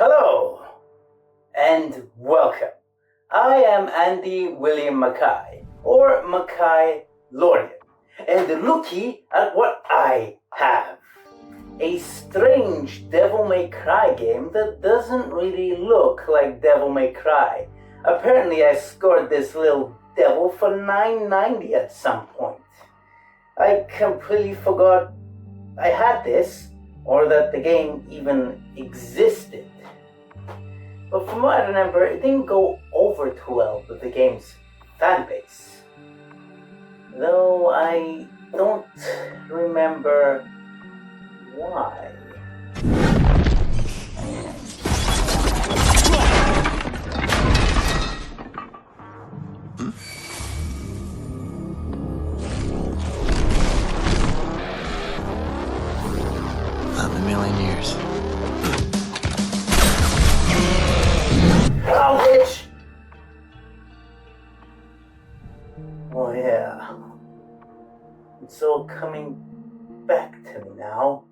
Hello and welcome. I am Andy William Mackai, or Mackai Lorien, and looky at what I have. A strange Devil May Cry game that doesn't really look like Devil May Cry. Apparently I scored this little devil for $9.90 at some point. I completely forgot I had this, or that the game even existed. But from what I remember, it didn't go over too well with the game's fanbase. Though I don't remember why. Not in a million years. Oh, bitch! Oh yeah. It's all coming back to me now.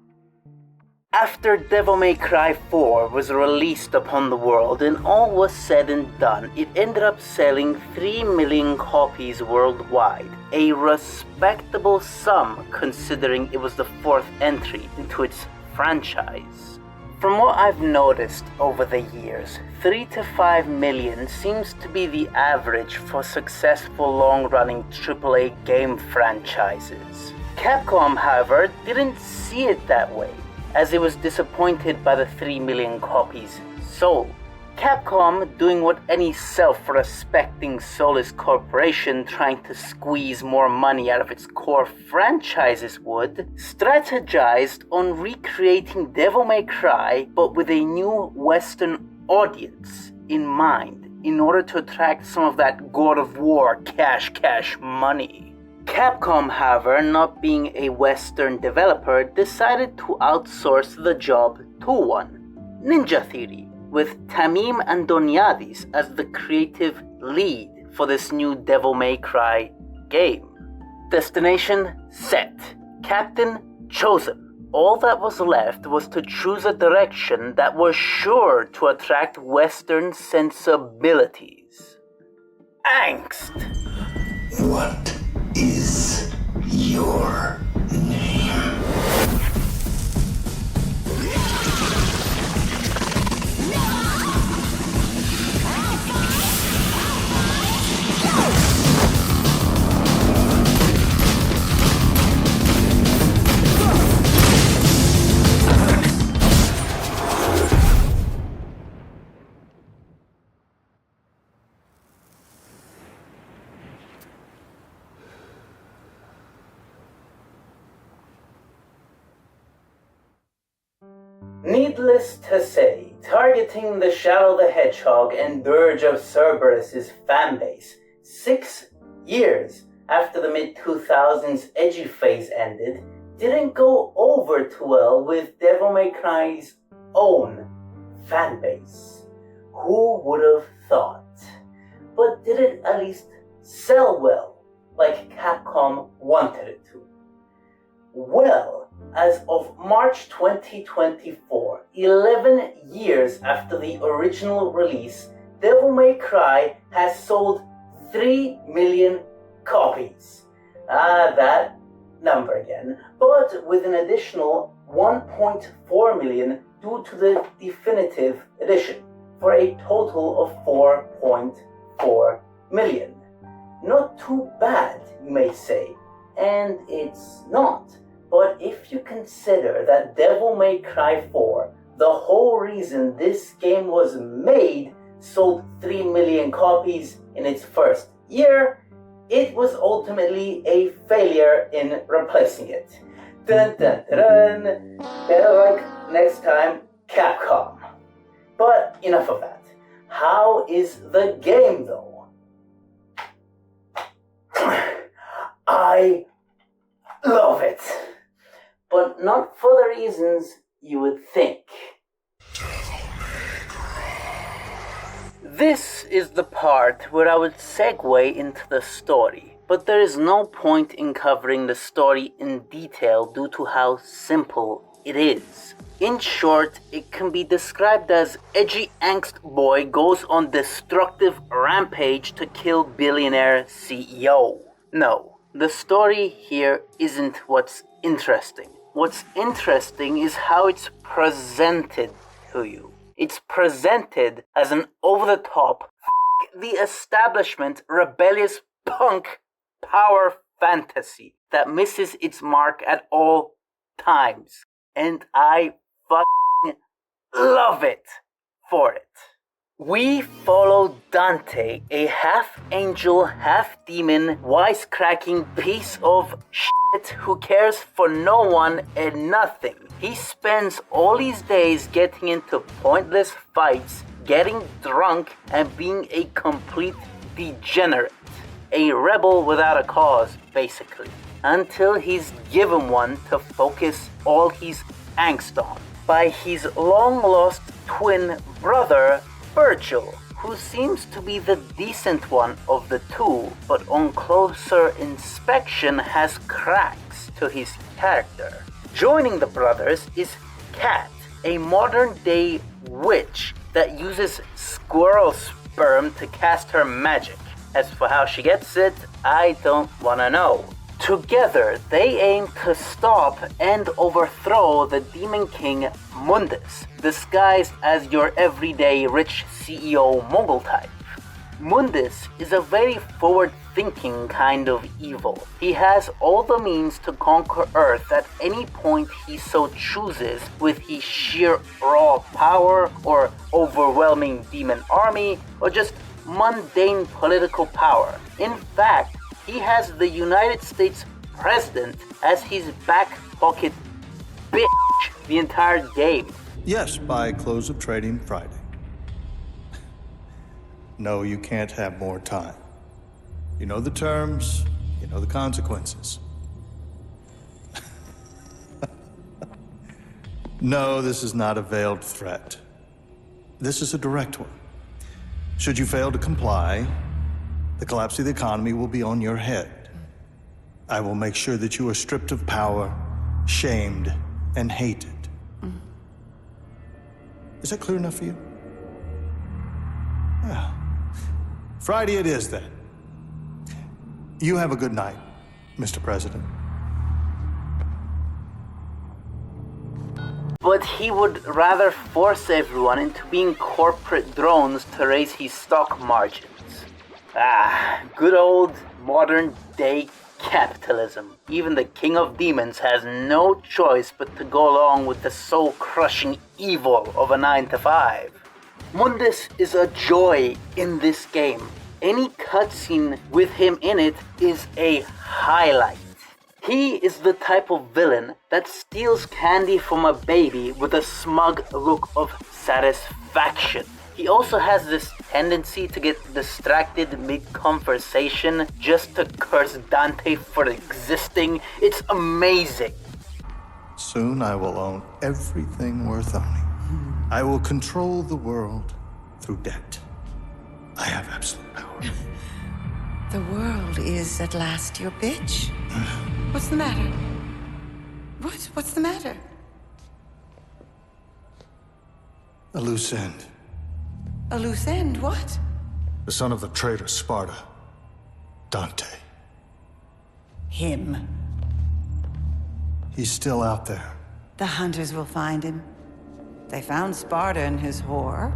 After Devil May Cry 4 was released upon the world and all was said and done, it ended up selling 3 million copies worldwide, a respectable sum considering it was the fourth entry into its franchise. From what I've noticed over the years, 3 to 5 million seems to be the average for successful long-running AAA game franchises. Capcom, however, didn't see it that way, as it was disappointed by the 3 million copies sold. Capcom, doing what any self-respecting soulless corporation trying to squeeze more money out of its core franchises would, strategized on recreating Devil May Cry but with a new Western audience in mind in order to attract some of that God of War cash money. Capcom, however, not being a Western developer, decided to outsource the job to one, Ninja Theory, with Tamim Andoniadis as the creative lead for this new Devil May Cry game. Destination set. Captain chosen. All that was left was to choose a direction that was sure to attract Western sensibilities. Angst. What is your name? Needless to say, targeting the Shadow the Hedgehog and Dirge of Cerberus' fanbase 6 years after the mid-2000s edgy phase ended didn't go over too well with Devil May Cry's own fanbase. Who would have thought? But did it at least sell well, like Capcom wanted it to? Well, as of March 2024, 11 years after the original release, Devil May Cry has sold 3 million copies. That number again, but with an additional 1.4 million due to the definitive edition, for a total of 4.4 million. Not too bad, you may say, and it's not. But if you consider that Devil May Cry 4, the whole reason this game was made, sold 3 million copies in its first year, it was ultimately a failure in replacing it. Dun dun dun! Better luck next time, Capcom. But enough of that. How is the game though? I love it. But not for the reasons you would think. This is the part where I would segue into the story, but there is no point in covering the story in detail due to how simple it is. In short, it can be described as edgy angst boy goes on destructive rampage to kill billionaire CEO. No, the story here isn't what's interesting. What's interesting is how it's presented to you. It's presented as an over-the-top, the establishment, rebellious punk power fantasy that misses its mark at all times. And I love it for it. We follow Dante, a half-angel, half-demon, wisecracking piece of shit who cares for no one and nothing. He spends all his days getting into pointless fights, getting drunk, and being a complete degenerate. A rebel without a cause, basically. Until he's given one to focus all his angst on by his long-lost twin brother, Virgil, who seems to be the decent one of the two, but on closer inspection has cracks to his character. Joining the brothers is Kat, a modern-day witch that uses squirrel sperm to cast her magic. As for how she gets it, I don't wanna know. Together, they aim to stop and overthrow the Demon King Mundus, disguised as your everyday rich CEO mogul type. Mundus is a very forward-thinking kind of evil. He has all the means to conquer Earth at any point he so chooses with his sheer raw power or overwhelming demon army or just mundane political power. In fact, he has the United States President as his back pocket bitch the entire game. Yes, by close of trading Friday. No, you can't have more time. You know the terms, you know the consequences. No, this is not a veiled threat. This is a direct one. Should you fail to comply, the collapse of the economy will be on your head. I will make sure that you are stripped of power, shamed, and hated. Is that clear enough for you? Well, Friday it is then. You have a good night, Mr. President. But he would rather force everyone into being corporate drones to raise his stock margins. Good old modern day capitalism. Even the king of demons has no choice but to go along with the soul-crushing evil of a 9-to-5. Mundus is a joy in this game. Any cutscene with him in it is a highlight. He is the type of villain that steals candy from a baby with a smug look of satisfaction. He also has this tendency to get distracted mid-conversation just to curse Dante for existing. It's amazing. Soon I will own everything worth owning. I will control the world through debt. I have absolute power. The world is at last your bitch. What's the matter? What's the matter? A loose end. A loose end, what? The son of the traitor Sparta, Dante. Him. He's still out there. The hunters will find him. They found Sparta and his whore.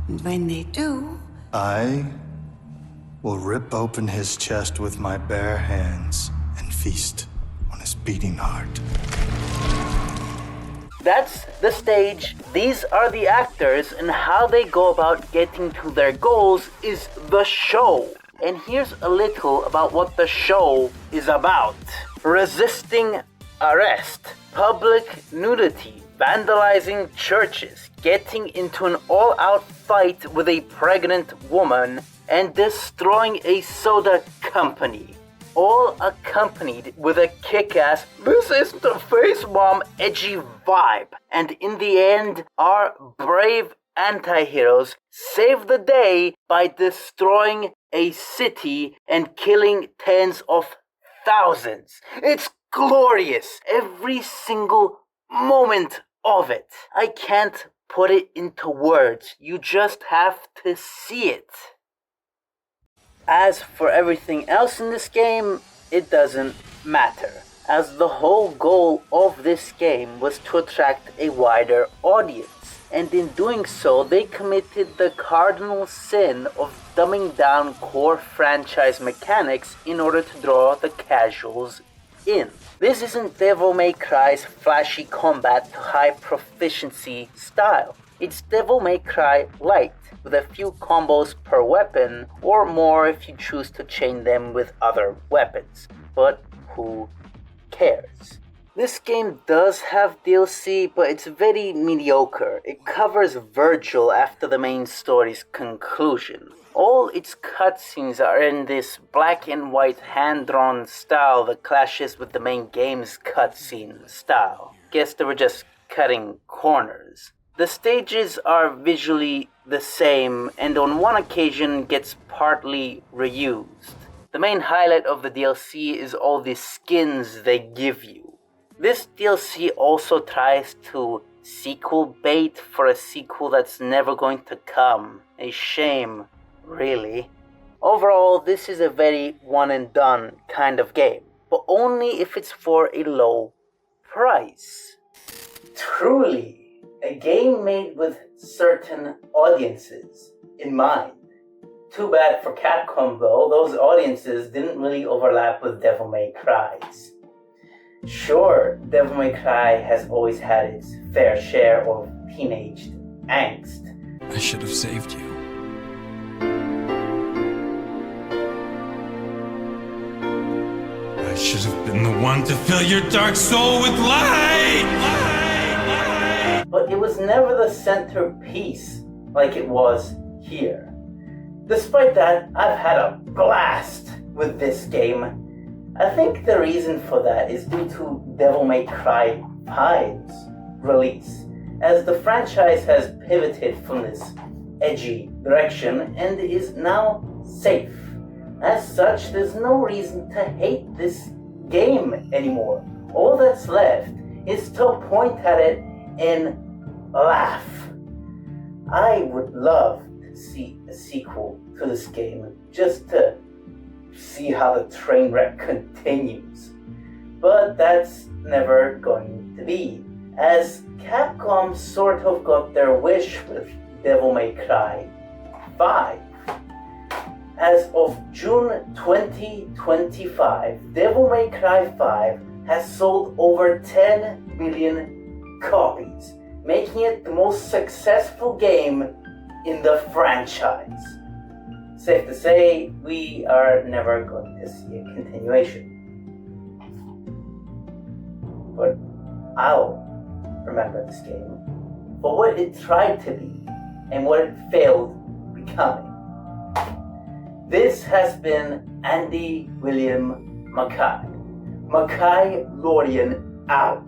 And when they do... I will rip open his chest with my bare hands and feast on his beating heart. That's the stage, these are the actors, and how they go about getting to their goals is the show. And here's a little about what the show is about. Resisting arrest, public nudity, vandalizing churches, getting into an all-out fight with a pregnant woman, and destroying a soda company. All accompanied with a kick-ass, this is the face mom edgy vibe. And in the end, our brave anti-heroes save the day by destroying a city and killing tens of thousands. It's glorious. Every single moment of it. I can't put it into words. You just have to see it. As for everything else in this game, it doesn't matter, as the whole goal of this game was to attract a wider audience. And in doing so, they committed the cardinal sin of dumbing down core franchise mechanics in order to draw the casuals in. This isn't Devil May Cry's flashy combat to high proficiency style. It's Devil May Cry light, with a few combos per weapon, or more if you choose to chain them with other weapons. But who cares? This game does have DLC, but it's very mediocre. It covers Virgil after the main story's conclusion. All its cutscenes are in this black and white hand-drawn style that clashes with the main game's cutscene style. Guess they were just cutting corners. The stages are visually the same, and on one occasion gets partly reused. The main highlight of the DLC is all the skins they give you. This DLC also tries to sequel bait for a sequel that's never going to come. A shame, really. Overall, this is a very one and done kind of game, but only if it's for a low price. Truly, a game made with certain audiences in mind. Too bad for Capcom though, those audiences didn't really overlap with Devil May Cry's. Sure, Devil May Cry has always had its fair share of teenage angst. I should have saved you. I should have been the one to fill your dark soul with light! But it was never the centerpiece like it was here. Despite that, I've had a blast with this game. I think the reason for that is due to Devil May Cry 5's release, as the franchise has pivoted from this edgy direction and is now safe. As such, there's no reason to hate this game anymore. All that's left is to point at it and laugh. I would love to see a sequel to this game just to see how the train wreck continues. But that's never going to be, as Capcom sort of got their wish with Devil May Cry 5. As of June 2025, Devil May Cry 5 has sold over 10 million copies, making it the most successful game in the franchise. Safe to say, we are never going to see a continuation. But I'll remember this game for what it tried to be and what it failed becoming. This has been Andy William Mackai. Mackai Lorien out.